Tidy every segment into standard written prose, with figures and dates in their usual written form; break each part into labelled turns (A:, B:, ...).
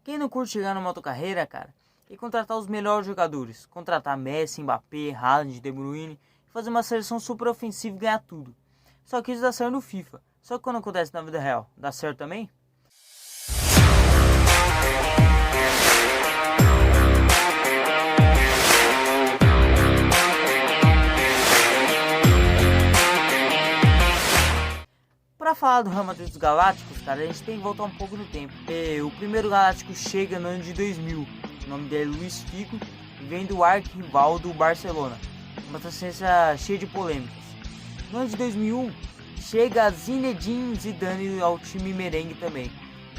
A: Quem não curte chegar numa autocarreira, cara, e contratar os melhores jogadores? Contratar Messi, Mbappé, Haaland, De Bruyne, fazer uma seleção super ofensiva e ganhar tudo. Só que isso dá certo no FIFA. Só que quando acontece na vida real, dá certo também? Para falar do Real Madrid dos Galácticos, cara, a gente tem que voltar um pouco no tempo. O primeiro Galáctico chega no ano de 2000. O nome dele é Luis Figo e vem do arquirrival do Barcelona. Uma transferência cheia de polêmicas. No ano de 2001, chega Zinedine Zidane ao time merengue também.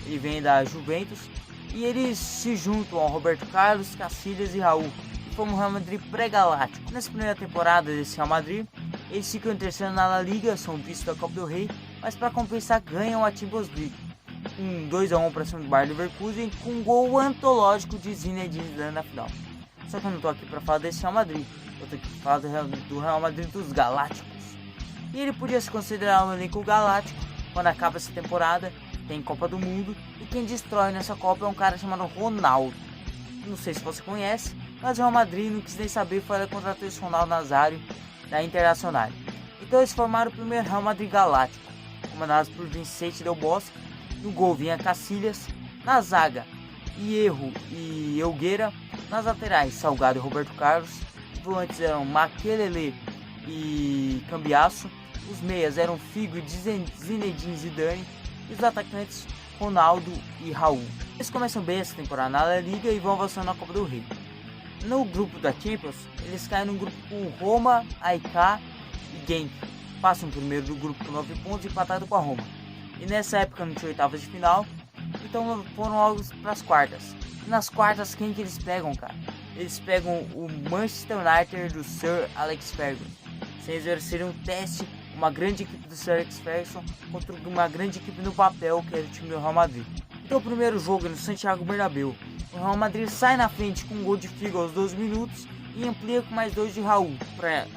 A: Ele vem da Juventus e eles se juntam ao Roberto Carlos, Casillas e Raul. E formam o Real Madrid pré-galáctico. Nessa primeira temporada desse Real Madrid, eles ficam em terceiro na La Liga, são vistos da Copa do Rei, mas para compensar ganham a Champions League. Um 2-1 para cima do Bayer Leverkusen, com um gol antológico de Zinedine Zidane na final. Só que eu não tô aqui para falar desse Real Madrid, eu tô aqui para falar do Real Madrid dos Galácticos. E ele podia se considerar um elenco galáctico. Quando acaba essa temporada, tem Copa do Mundo, e quem destrói nessa Copa é um cara chamado Ronaldo. Não sei se você conhece, mas o Real Madrid não quis nem saber, foi lá contratar esse Ronaldo Nazário da Internacional. Então eles formaram o primeiro Real Madrid Galáctico, comandado por Vicente Del Bosque. No gol vinha Casillas, na zaga Hierro e Elgueira, nas laterais Salgado e Roberto Carlos, os volantes eram Makelele e Cambiasso, os meias eram Figo e Zinedine Zidane e os atacantes Ronaldo e Raul. Eles começam bem essa temporada na La Liga e vão avançando na Copa do Rei. No grupo da Champions, eles caem num grupo com Roma, AEK e Genk. Passam primeiro do grupo com 9 pontos, empatado com a Roma. E nessa época não tinha oitavas de final, então foram logo para as quartas. E nas quartas, quem que eles pegam, cara? Eles pegam o Manchester United do Sir Alex Ferguson. Sem exercerem um teste, uma grande equipe do Sir Alex Ferguson contra uma grande equipe no papel, que era o time do Real Madrid. Então o primeiro jogo é no Santiago Bernabéu. O Real Madrid sai na frente com um gol de Figo aos 12 minutos e amplia com mais 2 de Raul,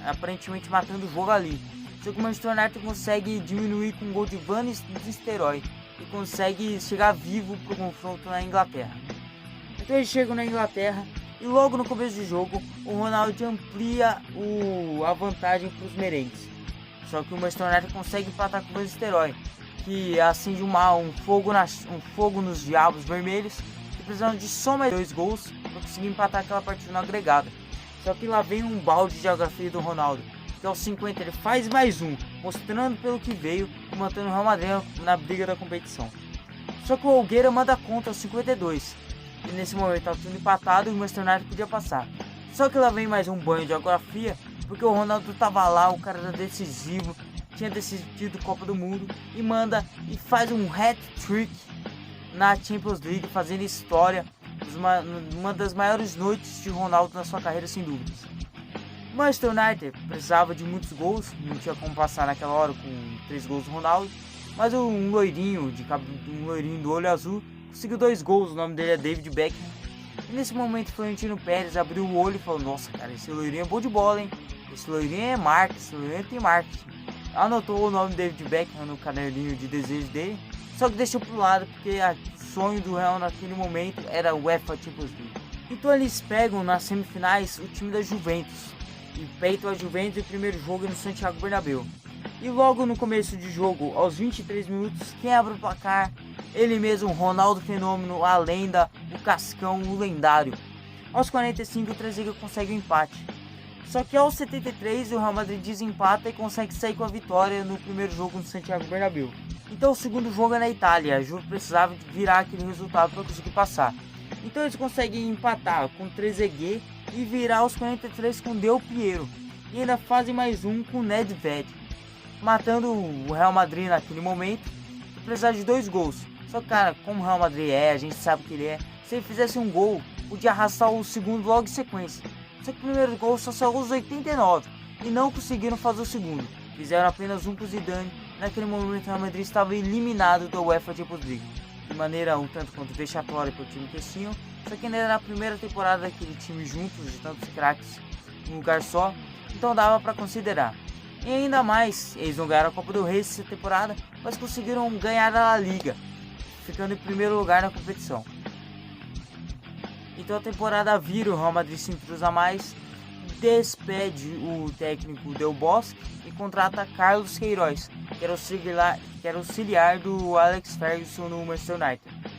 A: aparentemente matando o jogo ali. Só que o Manchester United consegue diminuir com um gol de Van Nistelrooy e consegue chegar vivo para o confronto na Inglaterra. Então eles chegam na Inglaterra e logo no começo do jogo o Ronaldo amplia a vantagem para os merengues. Só que o Manchester United consegue empatar com o Van Nistelrooy, que acende um fogo nos diabos vermelhos, e precisando de só mais 2 gols para conseguir empatar aquela partida no agregado. Só que lá vem um balde de geografia do Ronaldo, que aos 50 ele faz mais um, mostrando pelo que veio e mantendo o Real Madrid na briga da competição. Só que o Elgueira manda conta aos 52, e nesse momento estava tudo empatado e o Manchester United podia passar. Só que lá vem mais um banho de geografia, porque o Ronaldo estava lá, o cara era decisivo, tinha decidido Copa do Mundo, e manda e faz um hat-trick na Champions League, fazendo história, uma das maiores noites de Ronaldo na sua carreira, sem dúvidas. O Manchester United precisava de muitos gols, não tinha como passar naquela hora com 3 gols do Ronaldo, mas um loirinho do olho azul conseguiu 2 gols, o nome dele é David Beckham. E nesse momento o Florentino Pérez abriu o olho e falou: nossa, cara, esse loirinho é bom de bola, hein? Esse loirinho é marketing, esse loirinho tem marketing. Anotou o nome David Beckham no caderninho de desejo dele, só que deixou pro lado porque o sonho do Real naquele momento era o UEFA Champions League. Então eles pegam nas semifinais o time da Juventus e peitam a Juventus no primeiro jogo no Santiago Bernabéu. E logo no começo de jogo, aos 23 minutos, quem abre o placar? Ele mesmo, Ronaldo Fenômeno, a lenda, o Cascão, o lendário. Aos 45 o Trezeguet consegue o empate. Só que aos 73 o Real Madrid desempata e consegue sair com a vitória no primeiro jogo no Santiago Bernabéu. Então o segundo jogo é na Itália, a Juve precisava virar aquele resultado para conseguir passar. Então eles conseguem empatar com o Trezeguet e virar aos 43 com Del Piero. E ainda fazem mais um com o Nedved, matando o Real Madrid naquele momento, e precisava de 2 gols. Só que, cara, como o Real Madrid é, a gente sabe que ele é, se ele fizesse um gol, podia arrastar o segundo logo em sequência. Só que o primeiro gol só saiu aos 89 e não conseguiram fazer o segundo. Fizeram apenas um com o Zidane. Naquele momento o Real Madrid estava eliminado da UEFA Champions League, de maneira um tanto quanto vexatória para o time que tinham. Só que ainda era a primeira temporada daquele time juntos, de tantos craques num lugar só, então dava para considerar. E ainda mais, eles não ganharam a Copa do Rei essa temporada, mas conseguiram ganhar a La Liga, ficando em primeiro lugar na competição. Então a temporada vira, o Real Madrid se intrusa mais, despede o técnico Del Bosque e contrata Carlos Queiroz, que era auxiliar do Alex Ferguson no Manchester United.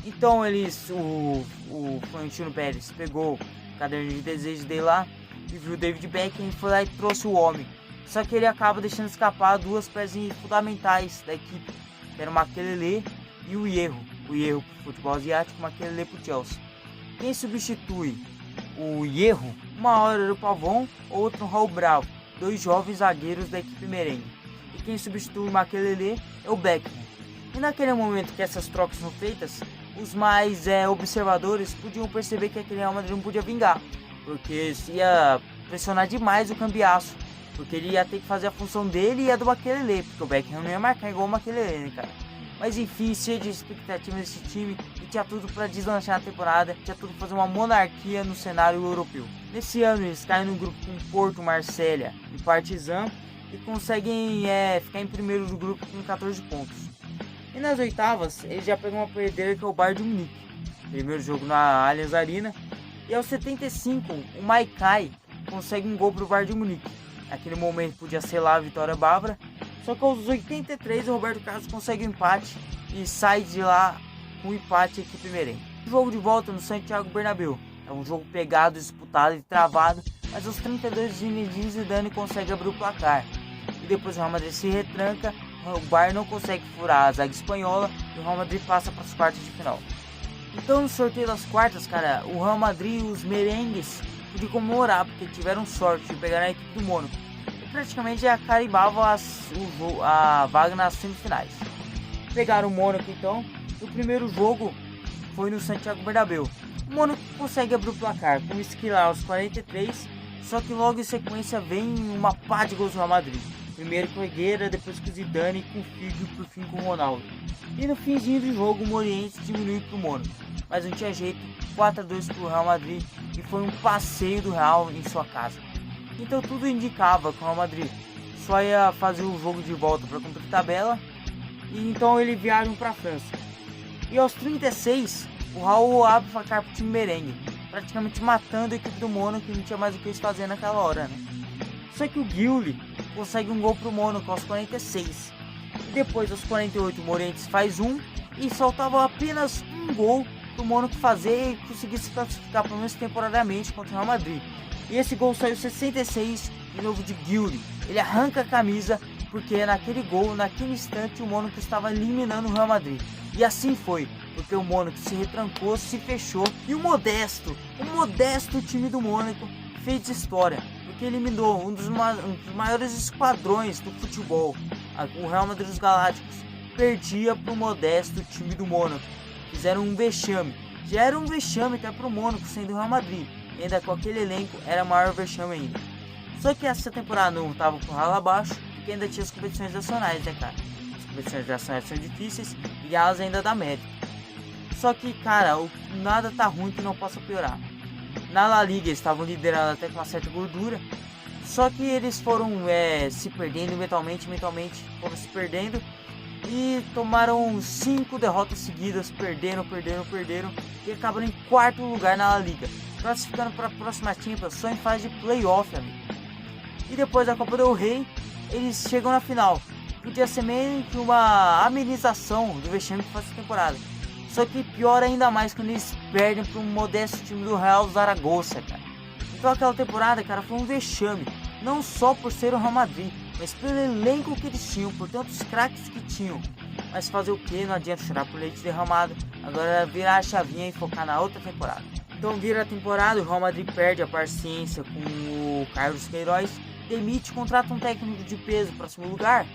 A: Então o Florentino Pérez pegou o caderno de desejos dele lá e viu o David Beckham e foi lá e trouxe o homem. Só que ele acaba deixando escapar duas peças fundamentais da equipe, que era o Makelele e o Hierro pro futebol asiático, o Makelele pro Chelsea. Quem substitui o Hierro, uma hora era o Pavon, outra o Raul Bravo, dois jovens zagueiros da equipe merengue. E quem substitui o Makelele é o Beckham. E naquele momento que essas trocas foram feitas, os mais observadores podiam perceber que aquele Real Madrid não podia vingar, porque isso ia pressionar demais o cambiaço, porque ele ia ter que fazer a função dele e a do Makelele, porque o Beckham não ia marcar igual o Makelele, né, cara? Mas enfim, cheio de expectativa nesse time e tinha tudo para deslanchar a temporada, tinha tudo para fazer uma monarquia no cenário europeu. Nesse ano eles caem no grupo com Porto, Marselha e Partizan e conseguem ficar em primeiro do grupo com 14 pontos. E nas oitavas eles já pegam uma perdeira que é o Bayern de Munique, primeiro jogo na Allianz Arena, e aos 75 o Maikai consegue um gol pro Bayern de Munique. Naquele momento podia ser lá a vitória bávara, só que aos 83 o Roberto Carlos consegue um empate e sai de lá com um empate a equipe merengue. O jogo de volta no Santiago Bernabéu é um jogo pegado, disputado e travado, mas aos 32 Zinedine Zidane consegue abrir o placar. E depois o Real Madrid se retranca, o Bayern não consegue furar a zaga espanhola e o Real Madrid passa para as quartas de final. Então no sorteio das quartas, cara, o Real Madrid e os merengues podiam comemorar porque tiveram sorte de pegar a equipe do Mônaco. Praticamente já carimbavam a vaga nas semifinais. Pegaram o Mônaco então. O primeiro jogo foi no Santiago Bernabéu. O Mônaco consegue abrir o placar com o Esquilar aos 43, só que logo em sequência vem uma pá de gols do Real Madrid. Primeiro com o Higuera, depois com o Zidane, com o Figo e por fim com o Ronaldo. E no finzinho do jogo o Morientes diminuiu para o Mônaco, mas não tinha jeito, 4-2 para o Real Madrid e foi um passeio do Real em sua casa. Então tudo indicava que o Real Madrid só ia fazer o jogo de volta para cumprir tabela, e então eles viajam para a França. E aos 36, o Raul abre o placar para o time merengue, praticamente matando a equipe do Mônaco, que não tinha mais o que eles fazer naquela hora, né? Só que o Guilherme consegue um gol para o Mônaco aos 46. E depois aos 48 o Morientes faz um e faltava apenas um gol para o Mônaco fazer e conseguir se classificar pelo menos temporariamente contra o Real Madrid. E esse gol saiu 66 de novo de Guilherme. Ele arranca a camisa porque naquele gol, naquele instante, o Mônaco estava eliminando o Real Madrid. E assim foi, porque o Mônaco se retrancou, se fechou e o modesto time do Mônaco fez história, porque eliminou um dos maiores esquadrões do futebol, o Real Madrid dos Galácticos. Perdia para o modesto time do Mônaco. Fizeram um vexame. Já era um vexame até para o Mônaco, sendo o Real Madrid. Ainda com aquele elenco era maior vexame ainda. Só que essa temporada não estava com o ralo abaixo, porque ainda tinha as competições nacionais, né, cara? As competições nacionais são difíceis e elas ainda dá mérito. Só que, cara, nada tá ruim que não possa piorar. Na La Liga eles estavam liderando até com uma certa gordura, só que eles foram se perdendo mentalmente foram se perdendo e tomaram 5 derrotas seguidas, perderam e acabaram em quarto lugar na La Liga, classificando para a próxima Champions só em fase de playoff, amigo. E depois da Copa do Rei, eles chegam na final. Podia ser meio que uma amenização do vexame que faz essa temporada. Só que pior ainda mais quando eles perdem para um modesto time do Real Zaragoza, cara. Então aquela temporada, cara, foi um vexame. Não só por ser o Real Madrid, mas pelo elenco que eles tinham, por tantos craques que tinham. Mas fazer o que? Não adianta chorar por leite derramado. Agora virar a chavinha e focar na outra temporada. Então vira a temporada, o Real Madrid perde a paciência com o Carlos Queiroz, demite, contrata um técnico de peso para assumir o lugar?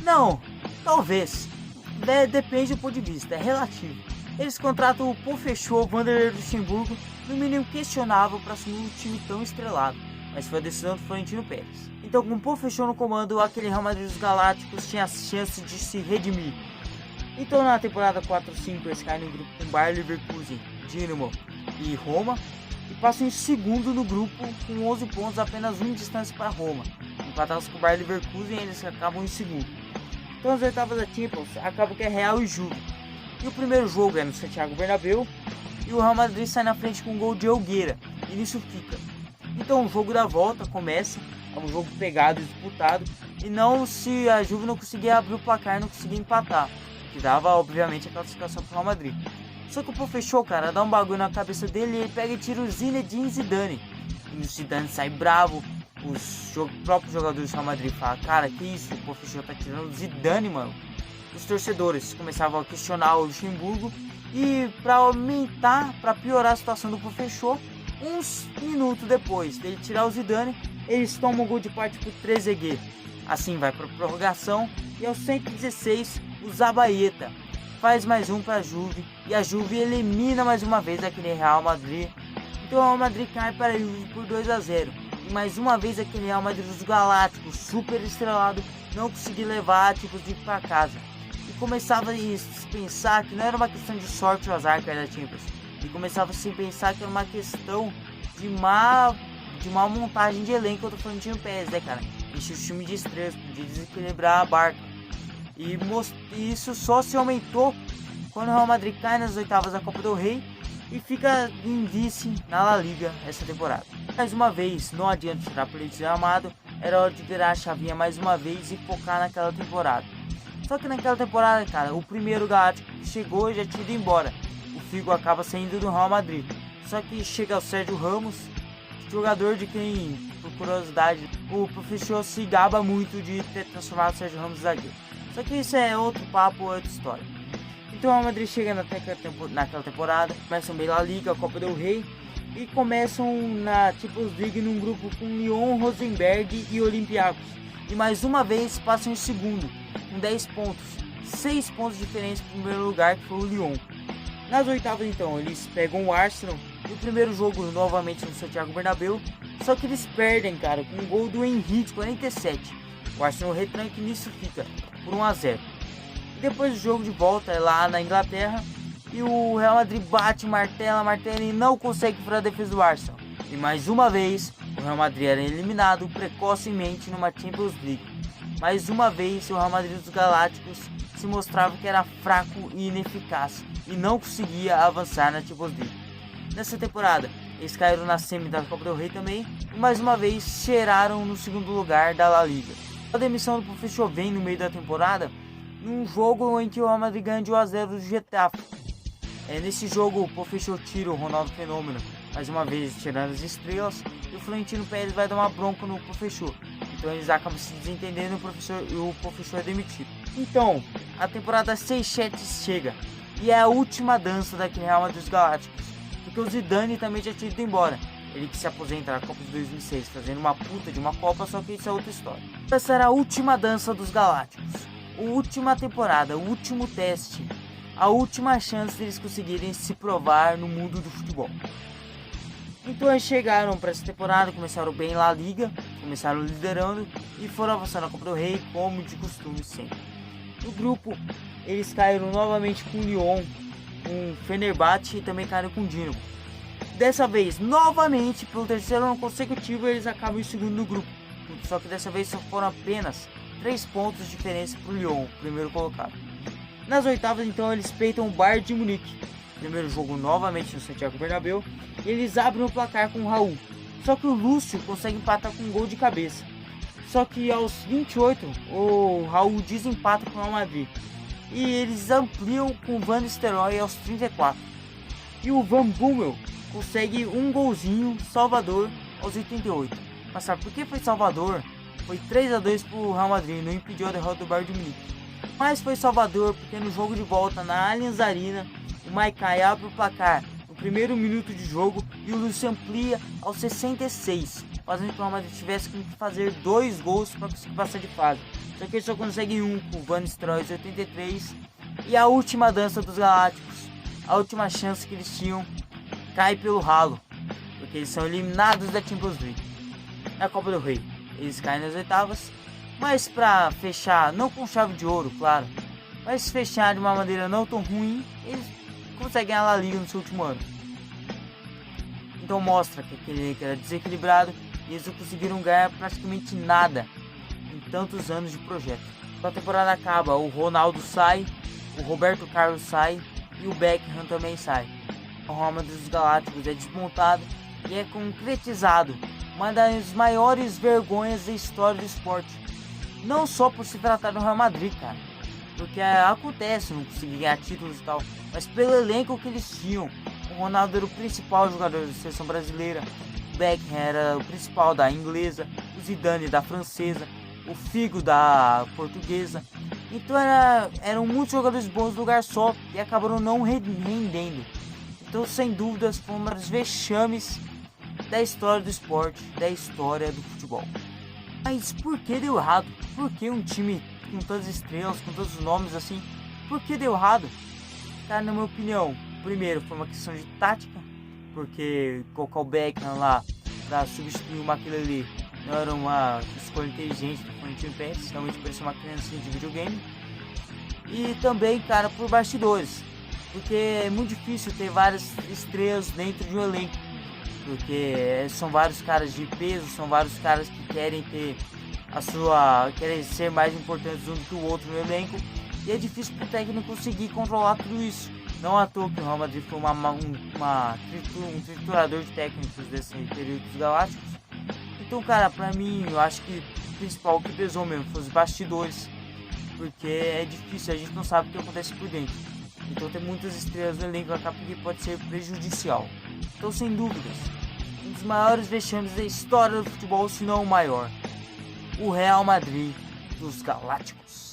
A: Não, talvez. Depende do ponto de vista, é relativo. Eles contratam o Pofechou Vanderlei Luxemburgo, no mínimo questionável para assumir um time tão estrelado, mas foi a decisão do Florentino Pérez. Então com o Pofechou no comando, aquele Real Madrid dos Galácticos tinha a chance de se redimir. Então na temporada 4-5 eles caem no grupo com Bayer Leverkusen, Dinamo e Roma, e passam em segundo no grupo com 11 pontos, apenas um de distância para Roma. Empatados com o Bayer Leverkusen, eles acabam em segundo. Então as oitavas da Champions acabam que é Real e Juve. E o primeiro jogo é no Santiago Bernabéu, e o Real Madrid sai na frente com um gol de Helguera, e nisso fica. Então o jogo da volta começa, é um jogo pegado, disputado, e não se a Juve não conseguia abrir o placar, não conseguia empatar, que dava obviamente a classificação pro Real Madrid. Só que o Professor, cara, dá um bagulho na cabeça dele e ele pega e tira o Zinedine Zidane. E o Zidane sai bravo, os próprios jogadores do Real Madrid falam, cara, que isso, o Professor tá tirando o Zidane, mano. Os torcedores começavam a questionar o Luxemburgo e para aumentar, para piorar a situação do Professor, uns minutos depois dele tirar o Zidane, eles tomam um gol de parte por Trezeguet. Assim vai para prorrogação e aos 116 o Zabaleta faz mais um para a Juve e a Juve elimina mais uma vez aquele Real Madrid. Então o Real Madrid cai para a Juve por 2-0 e mais uma vez aquele Real Madrid dos Galácticos super estrelado não conseguiu levar tipo de para casa e começava a pensar que não era uma questão de sorte ou azar cair da Champions e começava a se pensar que era uma questão de má montagem de elenco. Eu tô falando de time Pérez, né, cara? Enche o time de estrelas, podia desequilibrar a barca. E isso só se aumentou quando o Real Madrid cai nas oitavas da Copa do Rei e fica em vice na La Liga essa temporada. Mais uma vez, não adianta tirar por leite derramado, era hora de virar a chavinha mais uma vez e focar naquela temporada. Só que naquela temporada, cara, o primeiro Galáctico que chegou já tinha ido embora. O Figo acaba saindo do Real Madrid. Só que chega o Sérgio Ramos, jogador de quem, por curiosidade, o Professor se gaba muito de ter transformado o Sérgio Ramos em zagueiro. Só que isso é outro papo, outra história. Então o Real Madrid chega naquela temporada, começam bem La Liga, a Copa do Rei, e começam na Champions League num grupo com Lyon, Rosenberg e Olympiacos. E mais uma vez passam em segundo, com 10 pontos, 6 pontos diferentes do primeiro lugar, que foi o Lyon. Nas oitavas então, eles pegam o Arsenal, e o primeiro jogo novamente no Santiago Bernabéu, só que eles perdem, cara, com um gol do Henrique, 47. O Arsenal retranca e nisso fica por 1-0. Depois do jogo de volta é lá na Inglaterra e o Real Madrid bate, martela e não consegue furar a defesa do Arsenal. E mais uma vez o Real Madrid era eliminado precocemente numa Champions League. Mais uma vez o Real Madrid dos Galácticos se mostrava que era fraco e ineficaz e não conseguia avançar na Champions League. Nessa temporada eles caíram na semi da Copa do Rei também e mais uma vez cheiraram no segundo lugar da La Liga. A demissão do Professor vem no meio da temporada, num jogo em que o Real Madrid ganha de 1-0 do Getafe. Nesse jogo o Professor tira o Ronaldo Fenômeno, mais uma vez tirando as estrelas, e o Florentino Pérez vai dar uma bronca no Professor. Então eles acabam se desentendendo e o Professor é demitido. Então, a temporada 6-7 chega, e é a última dança daquele Real Madrid dos Galácticos, porque o Zidane também já tinha ido embora. Ele que se aposenta na Copa de 2006, fazendo uma puta de uma Copa, só que isso é outra história. Essa era a última dança dos Galácticos, a última temporada, o último teste, a última chance deles conseguirem se provar no mundo do futebol. Então eles chegaram para essa temporada, começaram bem La Liga, começaram liderando e foram avançando na Copa do Rei, como de costume sempre. No grupo, eles caíram novamente com o Lyon, com o Fenerbahçe e também caíram com o Dinamo. Dessa vez, novamente, pelo terceiro ano consecutivo, eles acabam em segundo no grupo. Só que dessa vez só foram apenas 3 pontos de diferença para o Lyon, primeiro colocado. Nas oitavas, então, eles peitam o Bayern de Munique. Primeiro jogo novamente no Santiago Bernabéu. E eles abrem o placar com o Raul. Só que o Lúcio consegue empatar com um gol de cabeça. Só que aos 28, o Raul desempata com o Real Madrid. E eles ampliam com o Van Nistelrooy aos 34. E o Van Bommel consegue um golzinho, Salvador, aos 88. Mas sabe por que foi Salvador? Foi 3-2 para o Real Madrid, não impediu a derrota do Bayern de Munique. Mas foi Salvador porque no jogo de volta na Allianz Arena, o Maikai abre o placar no primeiro minuto de jogo e o Lúcio amplia aos 66, fazendo com que o Real Madrid tivesse que fazer 2 gols para conseguir passar de fase. Só que eles só conseguem um com o Van Nistelrooy aos 83. E a última dança dos Galácticos, a última chance que eles tinham, cai pelo ralo, porque eles são eliminados da Champions League. Na Copa do Rei, eles caem nas oitavas, mas para fechar, não com chave de ouro, claro, mas fechar de uma maneira não tão ruim, eles conseguem a La Liga no seu último ano. Então mostra que aquele era desequilibrado e eles não conseguiram ganhar praticamente nada em tantos anos de projeto. Quando a temporada acaba, o Ronaldo sai, o Roberto Carlos sai e o Beckham também sai. O Real Madrid dos Galácticos é desmontado e é concretizado uma das maiores vergonhas da história do esporte. Não só por se tratar do Real Madrid, cara, porque acontece não conseguir ganhar títulos e tal, mas pelo elenco que eles tinham. O Ronaldo era o principal jogador da seleção brasileira, o Beckham era o principal da inglesa, o Zidane da francesa, o Figo da portuguesa. Então eram muitos jogadores bons no lugar só e acabaram não rendendo. Então, sem dúvidas, foi um dos vexames da história do esporte, da história do futebol. Mas por que deu errado? Por que um time com tantas estrelas, com tantos nomes assim, por que deu errado? Cara, na minha opinião, primeiro foi uma questão de tática, porque colocar o Beckham lá para substituir o Makelele não era uma escolha inteligente do Florentino Pérez, realmente parecia uma criança de videogame. E também, cara, por bastidores, porque é muito difícil ter várias estrelas dentro de um elenco, porque são vários caras de peso, são vários caras que querem ter querem ser mais importantes um do que o outro no elenco, e é difícil para o técnico conseguir controlar tudo isso. Não à toa que o Real Madrid foi um triturador de técnicos desse período dos Galácticos. Então, cara, pra mim, eu acho que o principal que pesou mesmo foi os bastidores, porque é difícil, a gente não sabe o que acontece por dentro. Então, ter muitas estrelas no elenco acaba que pode ser prejudicial. Então, sem dúvidas, um dos maiores vexames da história do futebol, se não o maior, o Real Madrid dos Galácticos.